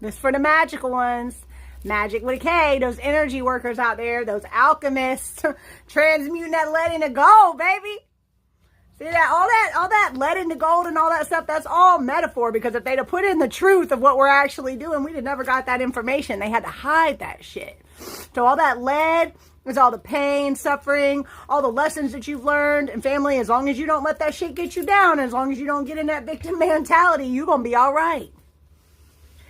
This is for the magical ones. Magic with a K. Those energy workers out there. Those alchemists. Transmuting that lead into gold, baby. See that? All that lead into gold and all that stuff, that's all metaphor. Because if they'd have put in the truth of what we're actually doing, we'd have never got that information. They had to hide that shit. So all that lead is all the pain, suffering, all the lessons that you've learned. And family, as long as you don't let that shit get you down, as long as you don't get in that victim mentality, you're going to be all right.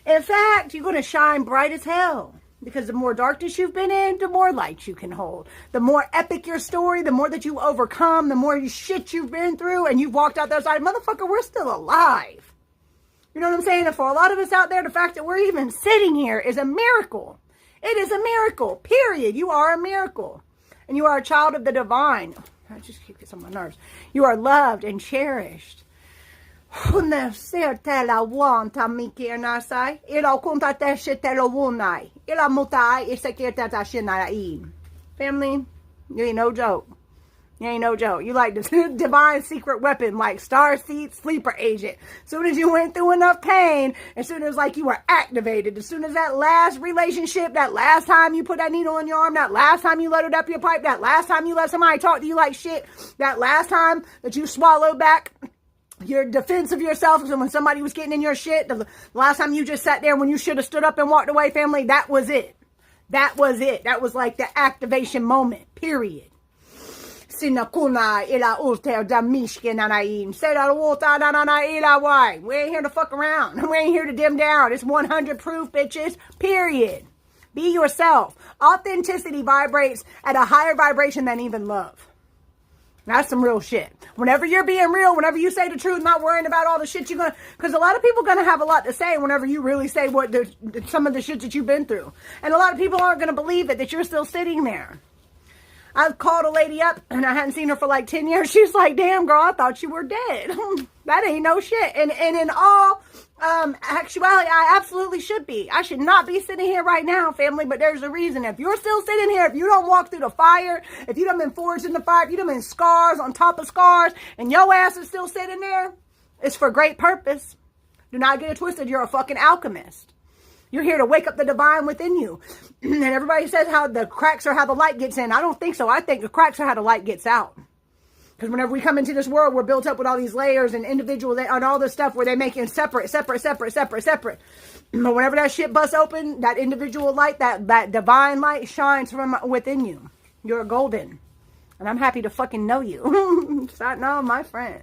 In fact, you're going to shine bright as hell. Because the more darkness you've been in, the more light you can hold. The more epic your story, the more that you overcome, the more shit you've been through, and you've walked out the other side. Motherfucker, we're still alive. You know what I'm saying? And for a lot of us out there, the fact that we're even sitting here is a miracle. It is a miracle, period. You are a miracle. And you are a child of the divine. I just keep this on my nerves. You are loved and cherished. Ila family, you ain't no joke. You ain't no joke. You like the divine secret weapon, like star seed sleeper agent. As soon as you went through enough pain, as soon as like you were activated, as soon as that last relationship, that last time you put that needle in your arm, that last time you loaded up your pipe, that last time you let somebody talk to you like shit, that last time that you swallowed back your defense of yourself when somebody was getting in your shit, the last time you just sat there when you should have stood up and walked away, family, that was it. That was it. That was like the activation moment, period. We ain't here to fuck around. We ain't here to dim down. It's 100 proof, bitches, period. Be yourself. Authenticity vibrates at a higher vibration than even love. That's some real shit. Whenever you're being real, whenever you say the truth, not worrying about all the shit you're gonna, because a lot of people gonna have a lot to say whenever you really say what some of the shit that you've been through. And a lot of people aren't gonna believe it, that you're still sitting there. I called a lady up and I hadn't seen her for like 10 years. She's like, damn girl, I thought you were dead. That ain't no shit. And in all actuality, I absolutely should be. I should not be sitting here right now, family, but there's a reason. If you're still sitting here, if you don't walk through the fire, if you done been forged in the fire, if you done been scars on top of scars, and your ass is still sitting there, it's for great purpose. Do not get it twisted. You're a fucking alchemist. You're here to wake up the divine within you. And everybody says how the cracks are how the light gets in. I don't think so. I think the cracks are how the light gets out. Because whenever we come into this world, we're built up with all these layers and individual and all this stuff where they make it separate. But whenever that shit busts open, that individual light, that divine light shines from within you. You're golden. And I'm happy to fucking know you. No, my friend.